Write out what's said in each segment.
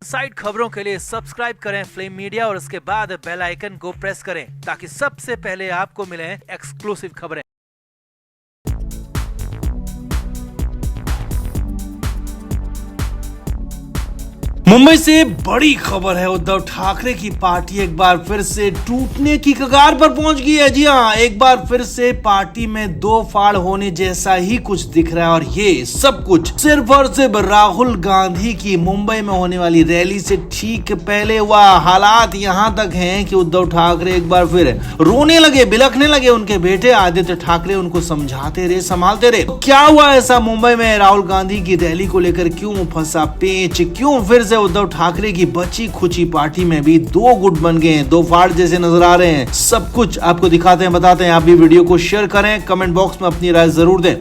Side खबरों के लिए सब्सक्राइब करें फ्लेम मीडिया और उसके बाद बेल आइकन को प्रेस करें ताकि सबसे पहले आपको मिले एक्सक्लूसिव खबरें। मुंबई से बड़ी खबर है। उद्धव ठाकरे की पार्टी एक बार फिर से टूटने की कगार पर पहुंच गई है। जी हां, एक बार फिर से पार्टी में दो फाड़ होने जैसा ही कुछ दिख रहा है और ये सब कुछ सिर्फ और सिर्फ राहुल गांधी की मुंबई में होने वाली रैली से ठीक पहले हुआ। हालात यहां तक हैं कि उद्धव ठाकरे एक बार फिर रोने लगे, बिलखने लगे। उनके बेटे आदित्य ठाकरे उनको समझाते रहे, संभालते रहे। तो क्या हुआ ऐसा मुंबई में? राहुल गांधी की रैली को लेकर क्यों फंसा पेच? क्यों फिर से उद्धव ठाकरे की बची खुची पार्टी में भी दो गुट बन गए हैं, दो फाड़ जैसे नजर आ रहे हैं? सब कुछ आपको दिखाते हैं, बताते हैं। आप भी वीडियो को शेयर करें, कमेंट बॉक्स में अपनी राय जरूर दें।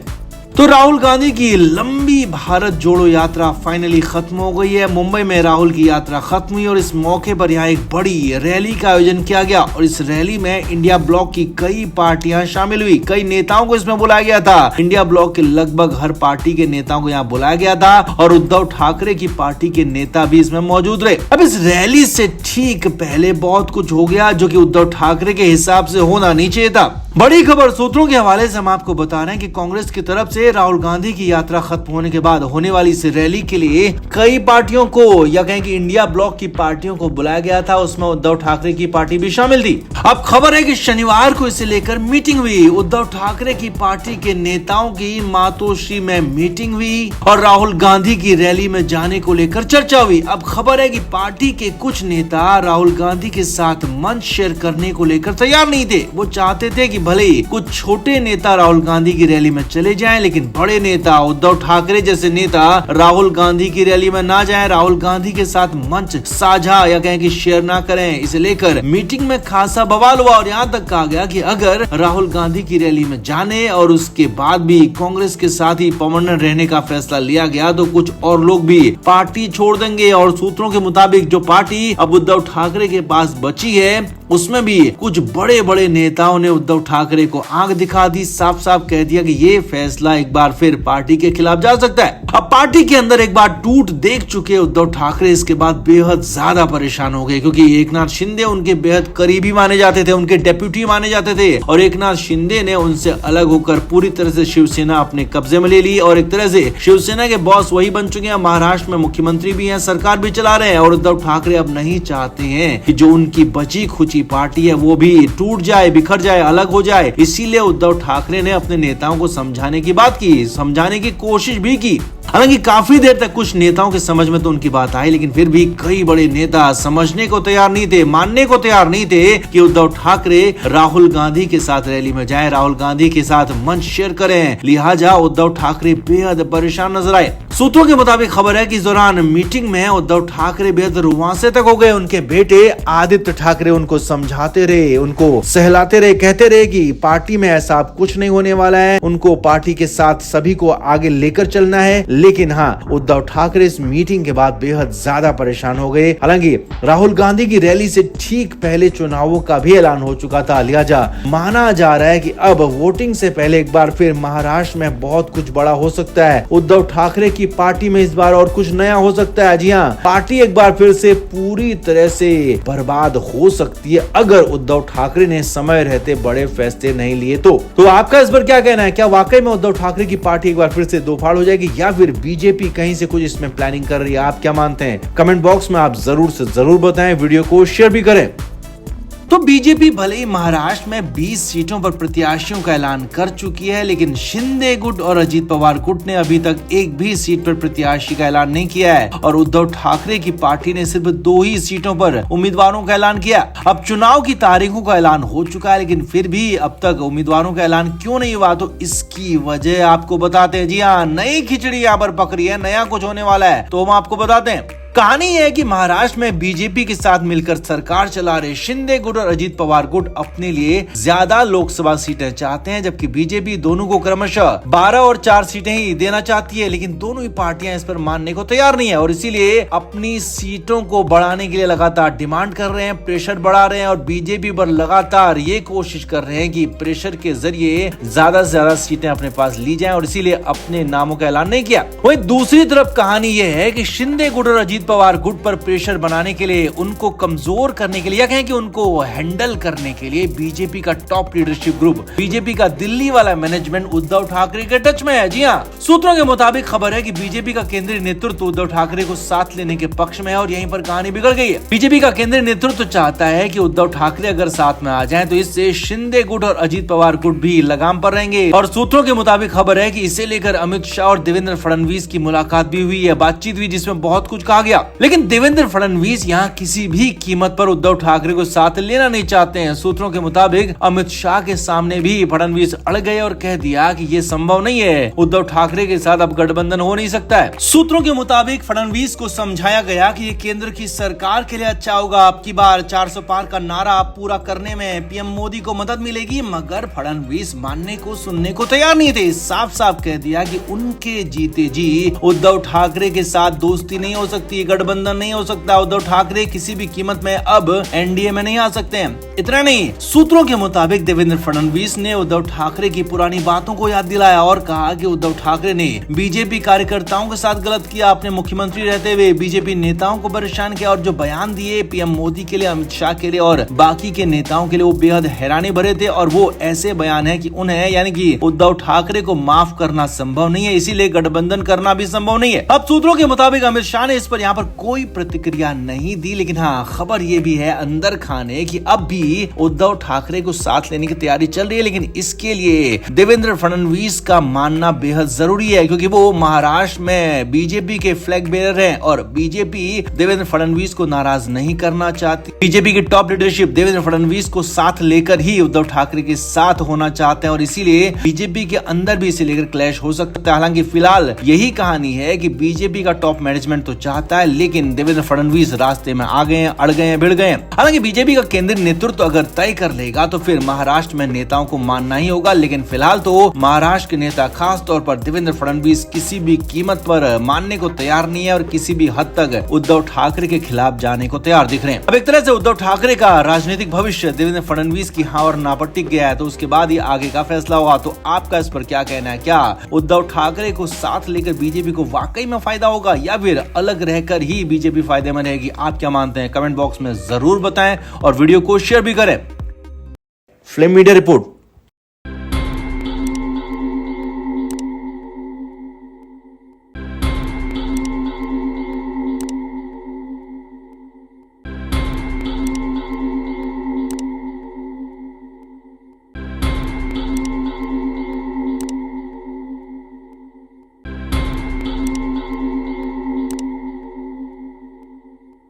तो राहुल गांधी की लंबी भारत जोड़ो यात्रा फाइनली खत्म हो गई है। मुंबई में राहुल की यात्रा खत्म हुई और इस मौके पर यहाँ एक बड़ी रैली का आयोजन किया गया और इस रैली में इंडिया ब्लॉक की कई पार्टियां शामिल हुई। कई नेताओं को इसमें बुलाया गया था। इंडिया ब्लॉक के लगभग हर पार्टी के नेताओं को यहाँ बुलाया गया था और उद्धव ठाकरे की पार्टी के नेता भी इसमें मौजूद रहे। अब इस रैली से ठीक पहले बहुत कुछ हो गया जो कि उद्धव ठाकरे के हिसाब से होना नहीं चाहिए था। बड़ी खबर सूत्रों के हवाले से हम आपको बता रहे हैं कि कांग्रेस की तरफ से राहुल गांधी की यात्रा खत्म होने के बाद होने वाली इस रैली के लिए कई पार्टियों को, या कहें कि इंडिया ब्लॉक की पार्टियों को बुलाया गया था। उसमें उद्धव ठाकरे की पार्टी भी शामिल थी। अब खबर है कि शनिवार को इसे लेकर मीटिंग हुई। उद्धव ठाकरे की पार्टी के नेताओं की मातोश्री में मीटिंग हुई और राहुल गांधी की रैली में जाने को लेकर चर्चा हुई। अब खबर है कि पार्टी के कुछ नेता राहुल गांधी के साथ मंच शेयर करने को लेकर तैयार नहीं थे। वो चाहते थे कि भले ही कुछ छोटे नेता राहुल गांधी की रैली में चले जाएं, लेकिन बड़े नेता उद्धव ठाकरे जैसे नेता राहुल गांधी की रैली में ना जाएं, राहुल गांधी के साथ मंच साझा या कहें कि शेयर ना करें। इसे लेकर मीटिंग में खासा बवाल हुआ और यहाँ तक कहा गया कि अगर राहुल गांधी की रैली में जाने और उसके बाद भी कांग्रेस के साथ ही परमानेंट रहने का फैसला लिया गया तो कुछ और लोग भी पार्टी छोड़ देंगे। और सूत्रों के मुताबिक जो पार्टी अब उद्धव ठाकरे के पास बची है उसमें भी कुछ बड़े बड़े नेताओं ने उद्धव ठाकरे को आंख दिखा दी, साफ साफ कह दिया कि ये फैसला एक बार फिर पार्टी के खिलाफ जा सकता है। अब पार्टी के अंदर एक बार टूट देख चुके उद्धव ठाकरे इसके बाद बेहद ज्यादा परेशान हो गए, क्योंकि एकनाथ शिंदे उनके बेहद करीबी माने जाते थे, उनके डेप्यूटी माने जाते थे और एकनाथ शिंदे ने उनसे अलग होकर पूरी तरह से शिवसेना अपने कब्जे में ले ली और एक तरह से शिवसेना के बॉस वही बन चुके हैं। महाराष्ट्र में मुख्यमंत्री भी हैं, सरकार भी चला रहे हैं और उद्धव ठाकरे अब नहीं चाहते हैं कि जो उनकी बची खुची पार्टी है वो भी टूट जाए, बिखर जाए, अलग हो जाए। इसीलिए उद्धव ठाकरे ने अपने नेताओं को समझाने की बात की, समझाने की कोशिश भी की। हालांकि काफी देर तक कुछ नेताओं के समझ में तो उनकी बात आई, लेकिन फिर भी कई बड़े नेता समझने को तैयार नहीं थे, मानने को तैयार नहीं थे कि उद्धव ठाकरे राहुल गांधी के साथ रैली में जाएं, राहुल गांधी के साथ मंच शेयर करें। लिहाजा उद्धव ठाकरे बेहद परेशान नजर आए। सूत्रों के मुताबिक खबर है कि इस दौरान मीटिंग में उद्धव ठाकरे बेहद रुआंसे तक हो गए। उनके बेटे आदित्य ठाकरे उनको समझाते रहे, उनको सहलाते रहे, कहते रहे कि पार्टी में ऐसा कुछ नहीं होने वाला है, उनको पार्टी के साथ सभी को आगे लेकर चलना है। लेकिन हाँ, उद्धव ठाकरे इस मीटिंग के बाद बेहद ज्यादा परेशान हो गए। हालांकि राहुल गांधी की रैली से ठीक पहले चुनावों का भी ऐलान हो चुका था। लिहाजा माना जा रहा है कि अब वोटिंग से पहले एक बार फिर महाराष्ट्र में बहुत कुछ बड़ा हो सकता है। उद्धव ठाकरे की पार्टी में इस बार और कुछ नया हो सकता है। जी हाँ, पार्टी एक बार फिर से पूरी तरह से बर्बाद हो सकती है अगर उद्धव ठाकरे ने समय रहते बड़े फैसले नहीं लिए तो आपका इस पर क्या कहना है? क्या वाकई में उद्धव ठाकरे की पार्टी एक बार फिर से दो फाड़ हो जाएगी या फिर बीजेपी कहीं से कुछ इसमें प्लानिंग कर रही है? आप क्या मानते हैं? कमेंट बॉक्स में आप जरूर से जरूर बताएं, वीडियो को शेयर भी करें। तो बीजेपी भले ही महाराष्ट्र में 20 सीटों पर प्रत्याशियों का ऐलान कर चुकी है, लेकिन शिंदे गुट और अजीत पवार गुट ने अभी तक एक भी सीट पर प्रत्याशी का ऐलान नहीं किया है और उद्धव ठाकरे की पार्टी ने सिर्फ 2 ही सीटों पर उम्मीदवारों का ऐलान किया। अब चुनाव की तारीखों का ऐलान हो चुका है, लेकिन फिर भी अब तक उम्मीदवारों का ऐलान क्यों नहीं हुआ? तो इसकी वजह आपको बताते हैं। जी हाँ, नई खिचड़ी यहाँ पर पकड़ी है, नया कुछ होने वाला है, तो हम आपको बताते हैं। कहानी है कि महाराष्ट्र में बीजेपी के साथ मिलकर सरकार चला रहे शिंदे गुट और अजीत पवार गुट अपने लिए ज्यादा लोकसभा सीटें चाहते हैं, जबकि बीजेपी दोनों को क्रमशः 12 और 4 सीटें ही देना चाहती है। लेकिन दोनों ही पार्टियां इस पर मानने को तैयार नहीं है और इसीलिए अपनी सीटों को बढ़ाने के लिए लगातार डिमांड कर रहे हैं, प्रेशर बढ़ा रहे हैं और बीजेपी पर लगातार ये कोशिश कर रहे हैं कि प्रेशर के जरिए ज्यादा से ज्यादा सीटें अपने पास ली जाएं और इसीलिए अपने नामों का ऐलान नहीं किया। वहीं दूसरी तरफ कहानी ये है कि शिंदे गुट और अजीत अजीत पवार गुट पर प्रेशर बनाने के लिए, उनको कमजोर करने के लिए या कहें कि उनको हैंडल करने के लिए बीजेपी का टॉप लीडरशिप ग्रुप, बीजेपी का दिल्ली वाला मैनेजमेंट उद्धव ठाकरे के टच में है। जी हाँ, सूत्रों के मुताबिक खबर है कि बीजेपी का केंद्रीय नेतृत्व उद्धव ठाकरे को साथ लेने के पक्ष में है और यहीं पर कहानी बिगड़ गई है। बीजेपी का केंद्रीय नेतृत्व चाहता है कि उद्धव ठाकरे अगर साथ में आ जाएं तो इससे शिंदे गुट और अजीत पवार गुट भी लगाम पर रहेंगे। और सूत्रों के मुताबिक खबर है कि इसे लेकर अमित शाह और देवेंद्र फडणवीस की मुलाकात भी हुई है, बातचीत हुई, जिसमें बहुत कुछ कहा गया। लेकिन देवेंद्र फडणवीस यहाँ किसी भी कीमत पर उद्धव ठाकरे को साथ लेना नहीं चाहते हैं। सूत्रों के मुताबिक अमित शाह के सामने भी फडणवीस अड़ गए और कह दिया कि ये संभव नहीं है, उद्धव ठाकरे के साथ अब गठबंधन हो नहीं सकता है। सूत्रों के मुताबिक फडणवीस को समझाया गया कि ये केंद्र की सरकार के लिए अच्छा होगा, अब की बार 400 पार का नारा पूरा करने में पीएम मोदी को मदद मिलेगी, मगर फडणवीस मानने को सुनने को तैयार नहीं थे। साफ साफ कह दिया कि उनके जीते जी उद्धव ठाकरे के साथ दोस्ती नहीं हो सकती, गठबंधन नहीं हो सकता, उद्धव ठाकरे किसी भी कीमत में अब एनडीए में नहीं आ सकते हैं। इतना नहीं, सूत्रों के मुताबिक देवेंद्र फडणवीस ने उद्धव ठाकरे की पुरानी बातों को याद दिलाया और कहा कि उद्धव ठाकरे ने बीजेपी कार्यकर्ताओं के साथ गलत किया, अपने मुख्यमंत्री रहते हुए बीजेपी नेताओं को परेशान किया और जो बयान दिए पीएम मोदी के लिए, अमित शाह के लिए और बाकी के नेताओं के लिए, वो बेहद हैरानी भरे थे और वो ऐसे बयान है कि उन्हें यानी कि उद्धव ठाकरे को माफ करना संभव नहीं है, इसीलिए गठबंधन करना भी संभव नहीं है। अब सूत्रों के मुताबिक अमित शाह ने इस पर यहाँ पर कोई प्रतिक्रिया नहीं दी, लेकिन हाँ, खबर ये भी है अंदर खाने कि अब भी उद्धव ठाकरे को साथ लेने की तैयारी चल रही है, लेकिन इसके लिए देवेंद्र फडणवीस का मानना बेहद जरूरी है, क्योंकि वो महाराष्ट्र में बीजेपी के फ्लैग बेरर हैं और बीजेपी देवेंद्र फडणवीस को नाराज नहीं करना चाहती। बीजेपी की टॉप लीडरशिप देवेंद्र फडणवीस को साथ लेकर ही उद्धव ठाकरे के साथ होना चाहते हैं और इसीलिए बीजेपी के अंदर भी इसे लेकर क्लैश हो सकता है। हालांकि फिलहाल यही कहानी है कि बीजेपी का टॉप मैनेजमेंट तो चाहता है, लेकिन देवेंद्र फडणवीस रास्ते में आ गए, अड़ गए, भिड़ गए। हालांकि बीजेपी का केंद्रीय नेतृत्व अगर तय कर लेगा तो फिर महाराष्ट्र में नेताओं को मानना ही होगा, लेकिन फिलहाल तो महाराष्ट्र के नेता खास तौर पर देवेंद्र फडणवीस किसी भी कीमत पर मानने को तैयार नहीं है और किसी भी हद तक उद्धव ठाकरे के खिलाफ जाने को तैयार दिख रहे हैं। अब एक तरह से उद्धव ठाकरे का राजनीतिक भविष्य देवेंद्र फडणवीस की हाँ और ना पर टिक गया है, तो उसके बाद ही आगे का फैसला होगा। तो आपका इस पर क्या कहना है? क्या उद्धव ठाकरे को साथ लेकर बीजेपी को वाकई में फायदा होगा या फिर अलग रहकर ही बीजेपी फायदे में रहेगी? आप क्या मानते हैं? कमेंट बॉक्स में जरूर बताएं और वीडियो को शेयर भी करें। Flame media report.